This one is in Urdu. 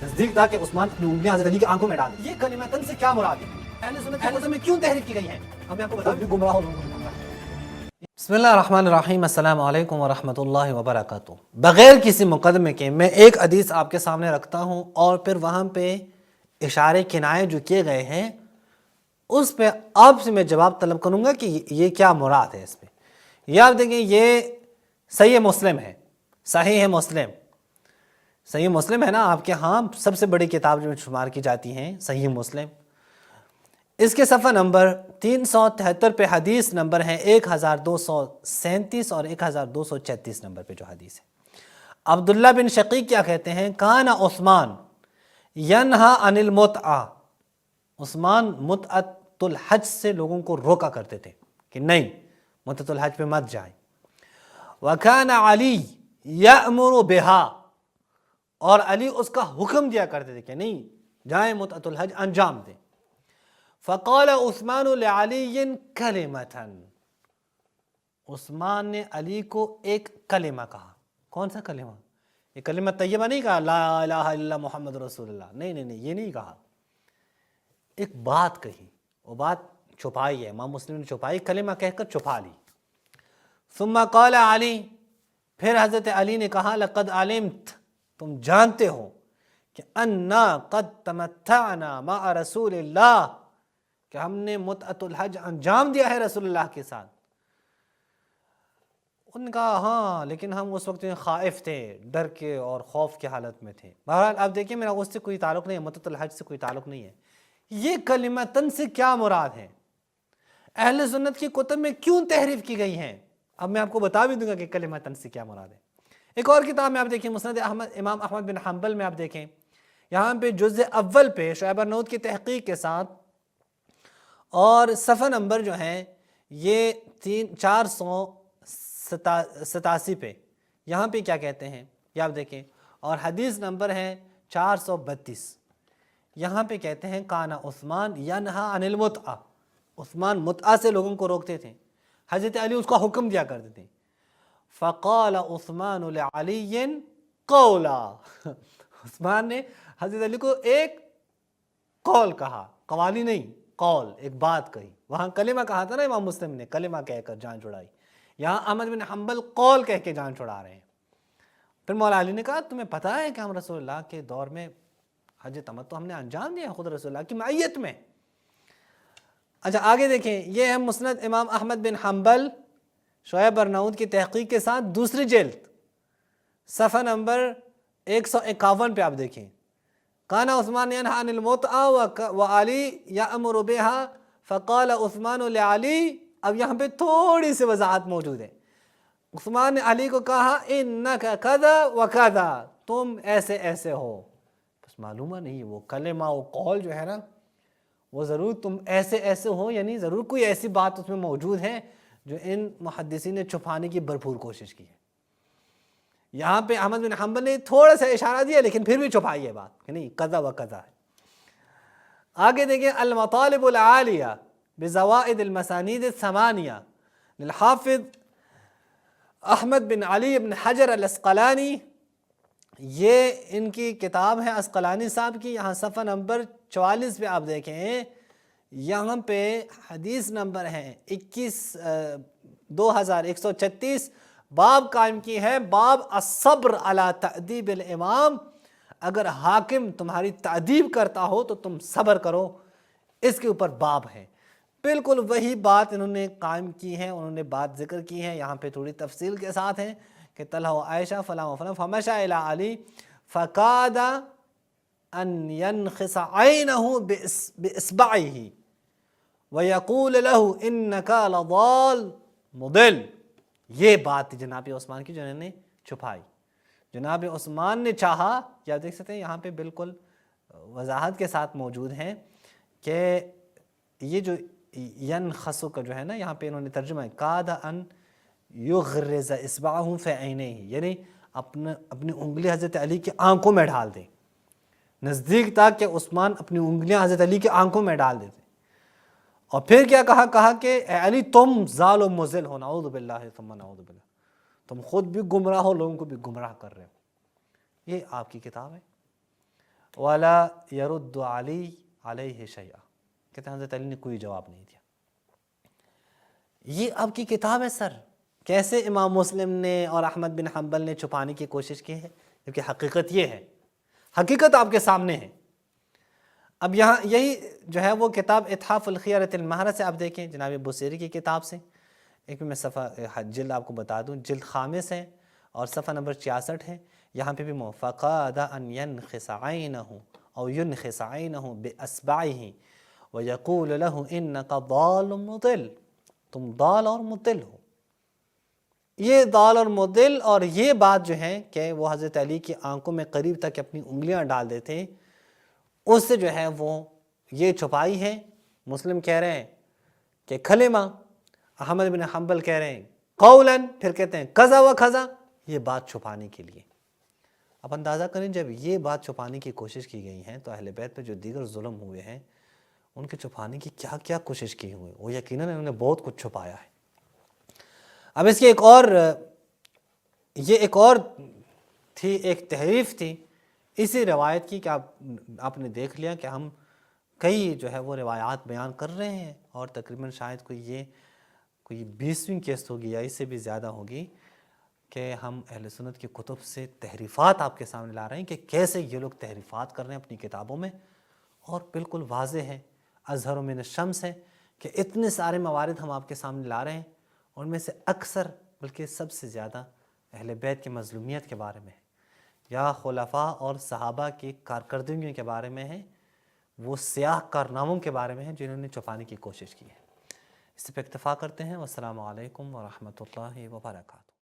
نزدیک تھا کہ عثمان اپنی انگلیاں حضرت علی کی آنکھوں میں ڈال دیں۔ یہ کلمہ تن سے کیا مراد ہے؟ اہل سنت میں کیوں تحریف کی گئی ہے؟ اب میں آپ کو بتا دوں گمراہ ہو لوگوں کو گمراہ۔ بسم اللہ الرحمن الرحیم، السلام علیکم ورحمۃ اللہ وبرکاتہ۔ بغیر کسی مقدمے کے میں ایک حدیث آپ کے سامنے رکھتا ہوں اور پھر وہاں پہ اشارے کنائے جو کیے گئے ہیں اس پہ آپ سے میں جواب طلب کروں گا کہ یہ کیا مراد ہے اس میں۔ یہ آپ دیکھیں، یہ صحیح مسلم ہے، صحیح مسلم، صحیح مسلم ہے نا آپ کے ہاں سب سے بڑی کتاب جو شمار کی جاتی ہیں صحیح مسلم۔ اس کے صفحہ نمبر 373 پہ حدیث نمبر ہے 1237 اور 1236 نمبر پہ جو حدیث ہے۔ عبداللہ بن شقیق کیا کہتے ہیں؟ کان عثمان ینہا عن المتعہ، عثمان متعۃ الحج سے لوگوں کو روکا کرتے تھے کہ نہیں متعۃ الحج پہ مت جائیں۔ وکان علی یأمر بہا، اور علی اس کا حکم دیا کرتے تھے کہ نہیں جائیں متعۃ الحج انجام دیں۔ فقال عثمان لعلی کلمۃ، عثمان نے علی کو ایک کلمہ کہا۔ کون سا کلمہ؟ یہ کلمہ طیبہ نہیں کہا لا الہ الا اللہ محمد رسول اللہ، نہیں نہیں نہیں، یہ نہیں کہا، ایک بات کہی، وہ بات چھپائی ہے، امام مسلم نے چھپائی، کلمہ کہہ کر چھپا لی۔ ثم قال علی، پھر حضرت علی نے کہا لقد علمت، تم جانتے ہو کہ انا قد تمتعنا مع رسول اللہ، کہ ہم نے متعۃ الحج انجام دیا ہے رسول اللہ کے ساتھ۔ ان نے کہا ہاں لیکن ہم اس وقت خائف تھے، ڈر کے اور خوف کی حالت میں تھے۔ بہرحال آپ دیکھیں میرا اس سے کوئی تعلق نہیں ہے، متعۃ الحج سے کوئی تعلق نہیں ہے۔ یہ کلمتن سے کیا مراد ہے؟ اہل سنت کی کتب میں کیوں تحریف کی گئی ہیں؟ اب میں آپ کو بتا بھی دوں گا کہ کلمتن سے کیا مراد ہے۔ ایک اور کتاب میں آپ دیکھیں مسند احمد، امام احمد بن حنبل میں آپ دیکھیں، یہاں پہ جزء اول پہ شعیب ارناؤت کی تحقیق کے ساتھ اور صفحہ نمبر جو ہے یہ 487 پہ، یہاں پہ کیا کہتے ہیں یہ آپ دیکھیں، اور حدیث نمبر ہے 432، یہاں پہ کہتے ہیں کانا عثمان ینہا عن المتعہ، عثمان متعہ سے لوگوں کو روکتے تھے، حضرت علی اس کا حکم دیا کرتے تھے۔ فقال عثمان لعلی قولا، عثمان نے حضرت علی کو ایک قول کہا، قوالی نہیں، قول، ایک بات کہی۔ وہاں کلمہ کہا تھا نا امام مسلم نے، کلمہ کہہ کر جان چھڑائی، یہاں احمد بن حنبل قول کہہ کے جان چھڑا رہے ہیں۔ پھر مولا علی نے کہا تمہیں پتہ ہے کہ ہم رسول اللہ کے دور میں حج تمتع ہم نے انجام دیا خود رسول اللہ کی معیت میں۔ اچھا آگے دیکھیں، یہ ہے مسند امام احمد بن حنبل شعیب ارناؤت کی تحقیق کے ساتھ دوسری جلد، صفحہ نمبر 151 پہ آپ دیکھیں، کانا عثمان ینہا عن المتعہ وعلی یأمر بہا فقال عثمان لعلی۔ اب یہاں پہ تھوڑی سی وضاحت موجود ہے۔ عثمان نے علی کو کہا انک کذا وکذا، تم ایسے ایسے ہو، بس معلومہ نہیں وہ کلمہ و قول جو ہے نا وہ ضرور تم ایسے ایسے ہو، یعنی ضرور کوئی ایسی بات اس میں موجود ہے جو ان محدثین نے چھپانے کی بھرپور کوشش کی ہے۔ یہاں پہ احمد بن حنبل نے تھوڑا سا اشارہ دیا لیکن پھر بھی چھپائی ہے بات کہ نہیں قضا و قضا ہے۔ آگے دیکھیں المطالب العالیہ بزوائد المسانید الثمانیہ للحافظ احمد بن علی بن حجر الاسقلانی، یہ ان کی کتاب ہے اسقلانی صاحب کی، یہاں صفحہ نمبر 44 پہ آپ دیکھیں، یہاں پہ حدیث نمبر ہے 2136، باب قائم کی ہے، باب الصبر علی تأدیب الامام، اگر حاکم تمہاری تأدیب کرتا ہو تو تم صبر کرو، اس کے اوپر باب ہے۔ بالکل وہی بات انہوں نے قائم کی ہے، انہوں نے بات ذکر کی ہے، یہاں پہ تھوڑی تفصیل کے ساتھ ہے کہ طلحہ و عائشہ فلاں و فلاں فمشى الی علی فکاد ان ینخس عینہ باصبعہ وَيَقُولُ لَهُ إِنَّكَ لَضَالٌ مُضِلٌ۔ یہ بات جناب عثمان کی جو انہوں نے چھپائی، جناب عثمان نے چاہا، یا دیکھ سکتے ہیں یہاں پہ بالکل وضاحت کے ساتھ موجود ہیں کہ یہ جو ینخسو کا جو ہے نا یہاں پہ انہوں نے ترجمہ ہے کاد ان یغرز اصبعہ فی عینیہ، یعنی اپنی انگلی حضرت علی کی آنکھوں میں ڈال دیں، نزدیک تھا کہ عثمان اپنی انگلیاں حضرت علی کی آنکھوں میں ڈال دیتے۔ اور پھر کیا کہا کہ اے علی تم ضال و مضل ہو، نعوذ باللہ ثم نعوذ باللہ، تم خود بھی گمراہ ہو، لوگوں کو بھی گمراہ کر رہے ہو۔ یہ آپ کی کتاب ہے۔ ولا يرد علی علیہ شیئا، کہتے ہیں حضرت علی نے کوئی جواب نہیں دیا۔ یہ آپ کی کتاب ہے سر، کیسے امام مسلم نے اور احمد بن حنبل نے چھپانے کی کوشش کی ہے، کیونکہ حقیقت یہ ہے، حقیقت آپ کے سامنے ہے۔ اب یہاں یہی جو ہے وہ کتاب اتحاف الخیرۃ المہرہ سے آپ دیکھیں، جناب بوصیری کی کتاب سے، ایک میں صفحہ جلد آپ کو بتا دوں، جلد خامس ہے اور صفحہ نمبر 66 ہے، یہاں پہ بھی فَقَادَ أَنْ يَنْخِسَ عَيْنَهُ أو يُنْخِسَ عَيْنَهُ بِأَصْبَعِهِ وَيَقُولُ لَهُ إِنَّكَ ضَالٌ مُضِلٌ، تم ضال اور مضل ہو۔ یہ ضال اور مضل اور یہ بات جو ہے کہ وہ حضرت علی کی آنکھوں میں قریب تک اپنی انگلیاں ڈال دیتے، اس سے جو ہے وہ یہ چھپائی ہے۔ مسلم کہہ رہے ہیں کہ کلمہ، احمد بن حنبل کہہ رہے ہیں قولاً، پھر کہتے ہیں کذا و کذا، یہ بات چھپانے کے لیے۔ اب اندازہ کریں جب یہ بات چھپانے کی کوشش کی گئی ہیں تو اہل بیت پہ جو دیگر ظلم ہوئے ہیں ان کے چھپانے کی کیا کیا کوشش کی ہوئی، وہ یقیناً انہوں نے بہت کچھ چھپایا ہے۔ اب اس کی ایک اور تھی، ایک تحریف تھی اسی روایت کی کہ آپ نے دیکھ لیا کہ ہم کئی جو ہے وہ روایات بیان کر رہے ہیں اور تقریباً شاید کوئی 20ویں قسط ہوگی یا اس سے بھی زیادہ ہوگی کہ ہم اہل سنت کی کتب سے تحریفات آپ کے سامنے لا رہے ہیں کہ کیسے یہ لوگ تحریفات کر رہے ہیں اپنی کتابوں میں، اور بالکل واضح ہے، اظہر من الشمس ہے کہ اتنے سارے موارد ہم آپ کے سامنے لا رہے ہیں، ان میں سے اکثر بلکہ سب سے زیادہ اہل بیت کی مظلومیت کے بارے میں ہے، یا خلفاء اور صحابہ کی کارکردگیوں کے بارے میں ہے، وہ سیاہ کارناموں کے بارے میں ہے جنہوں نے چھپانے کی کوشش کی ہے۔ اس پہ اکتفا کرتے ہیں۔ والسلام علیکم ورحمۃ اللہ وبرکاتہ۔